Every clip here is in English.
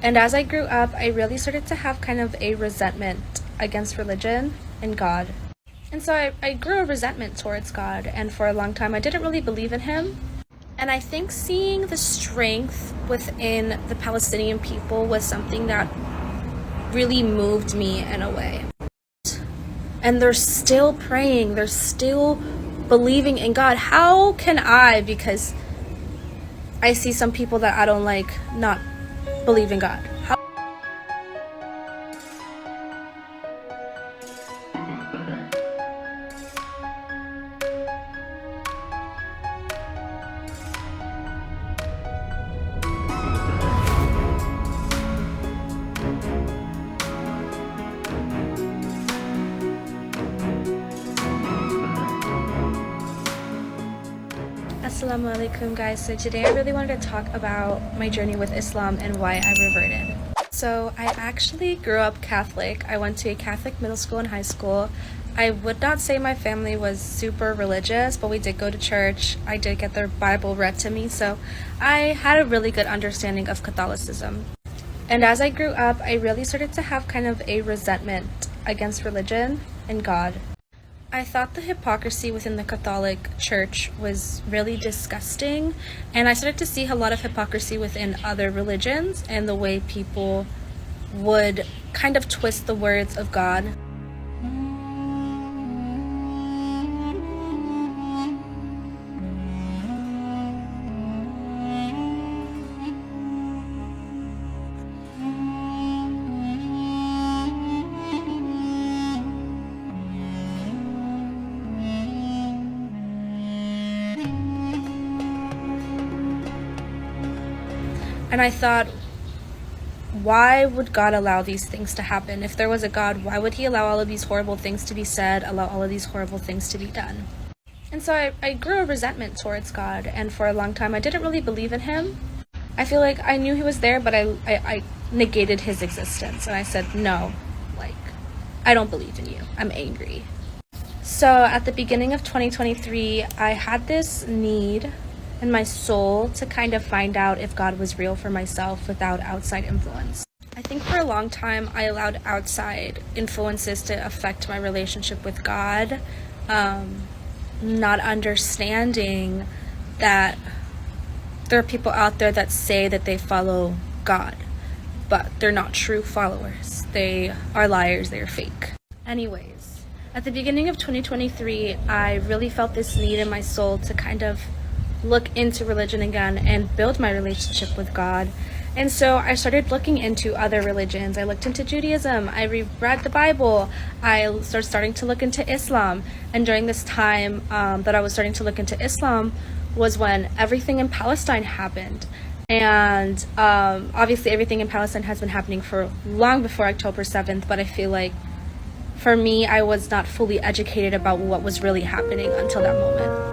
And as I grew up, I really started to have kind of a resentment against religion and God. And so I grew a resentment towards God, and for a long time I didn't really believe in him. And I think seeing the strength within the Palestinian people was something that really moved me in a way. And they're still praying, they're still believing in God. How can I, because I see some people that I don't like, not believe in God? Assalamu alaikum, guys. So today I really wanted to talk about my journey with Islam and why I reverted. So I actually grew up Catholic. I went to a Catholic middle school and high school. I would not say my family was super religious, but we did go to church. I did get their Bible read to me, so I had a really good understanding of Catholicism. And as I grew up, I really started to have kind of a resentment against religion and God. I thought the hypocrisy within the Catholic Church was really disgusting, and I started to see a lot of hypocrisy within other religions and the way people would kind of twist the words of God. And I thought, why would God allow these things to happen? If there was a God, why would he allow all of these horrible things to be said, allow all of these horrible things to be done? And so I grew a resentment towards God, and for a long time I didn't really believe in him. I feel like I knew he was there, but I negated his existence, and I said, no, I don't believe in you. I'm angry. So at the beginning of 2023, I had this need in my soul to kind of find out if God was real for myself without outside influence. I think for a long time I allowed outside influences to affect my relationship with God, not understanding that there are people out there that say that they follow God, but they're not true followers. They are liars, they are fake. Anyways, at the beginning of 2023, I really felt this need in my soul to kind of look into religion again and build my relationship with God. And so I started looking into other religions. I looked into Judaism. I reread the Bible. I starting to look into Islam. And during this time that I was starting to look into Islam was when everything in Palestine happened. And obviously everything in Palestine has been happening for long before October 7th, but I feel like for me, I was not fully educated about what was really happening until that moment.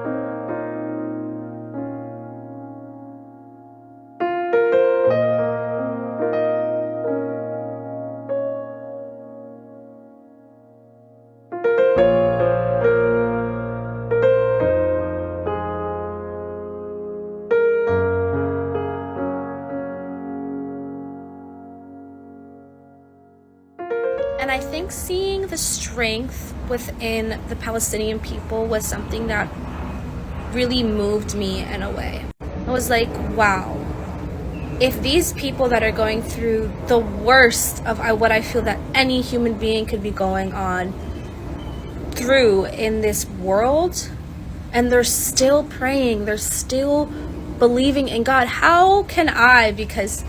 And I think seeing the strength within the Palestinian people was something that really moved me in a way. I was like, wow, if these people that are going through the worst of what I feel that any human being could be going on through in this world, and they're still praying, they're still believing in God, how can I, because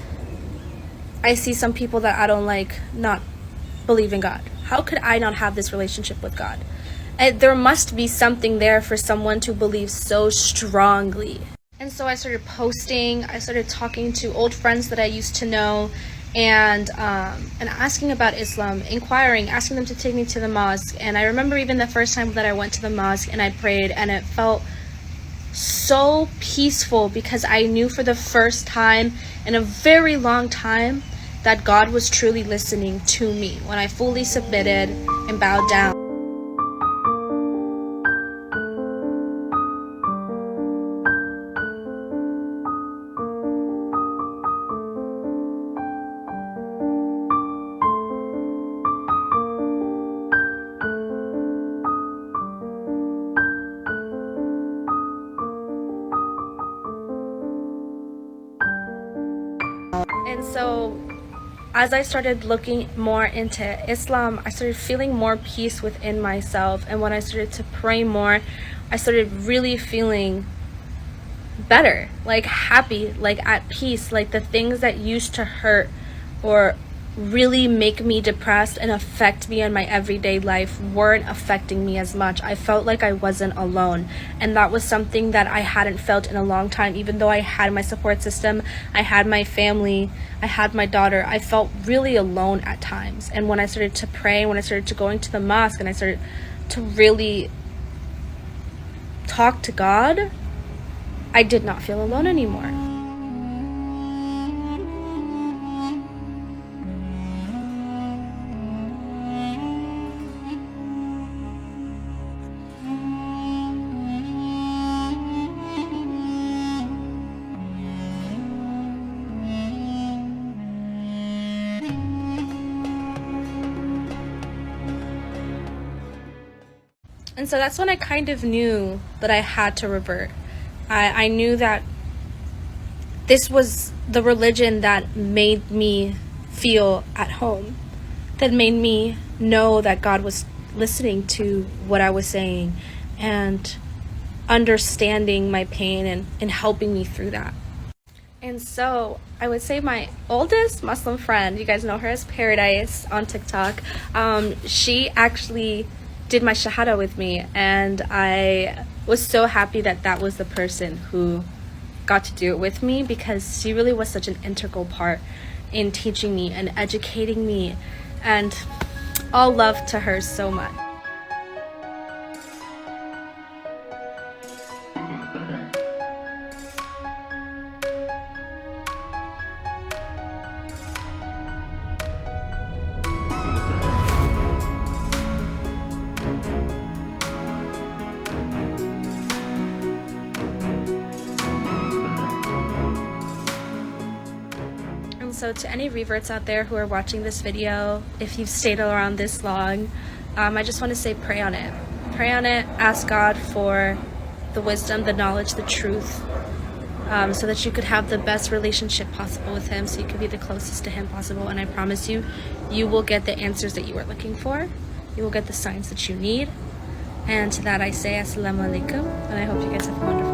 I see some people that I don't like, not believe in God? How could I not have this relationship with God? And there must be something there for someone to believe so strongly. And so I started posting, I started talking to old friends that I used to know, and asking about Islam, inquiring, asking them to take me to the mosque. And I remember even the first time that I went to the mosque and I prayed, and it felt so peaceful because I knew for the first time in a very long time that God was truly listening to me when I fully submitted and bowed down. so as I started looking more into Islam, I started feeling more peace within myself. And when I started to pray more, I started really feeling better, like happy, like at peace, like the things that used to hurt or really make me depressed and affect me in my everyday life weren't affecting me as much. I felt like I wasn't alone, and that was something that I hadn't felt in a long time. Even though I had my support system, I had my family, I had my daughter, I felt really alone at times. And when I started to pray, when I started to going to the mosque, and I started to really talk to God, I did not feel alone anymore. And so that's when I kind of knew that I had to revert. I knew that this was the religion that made me feel at home, that made me know that God was listening to what I was saying and understanding my pain and helping me through that. And so I would say my oldest Muslim friend, you guys know her as Paradise on TikTok, she actually did my shahada with me, and I was so happy that that was the person who got to do it with me, because she really was such an integral part in teaching me and educating me, and all love to her so much. So to any reverts out there who are watching this video, if you've stayed around this long, I just want to say pray on it. Pray on it, ask God for the wisdom, the knowledge, the truth, so that you could have the best relationship possible with Him, so you could be the closest to Him possible. And I promise you, you will get the answers that you are looking for. You will get the signs that you need. And to that I say Assalamu alaikum, and I hope you guys have a wonderful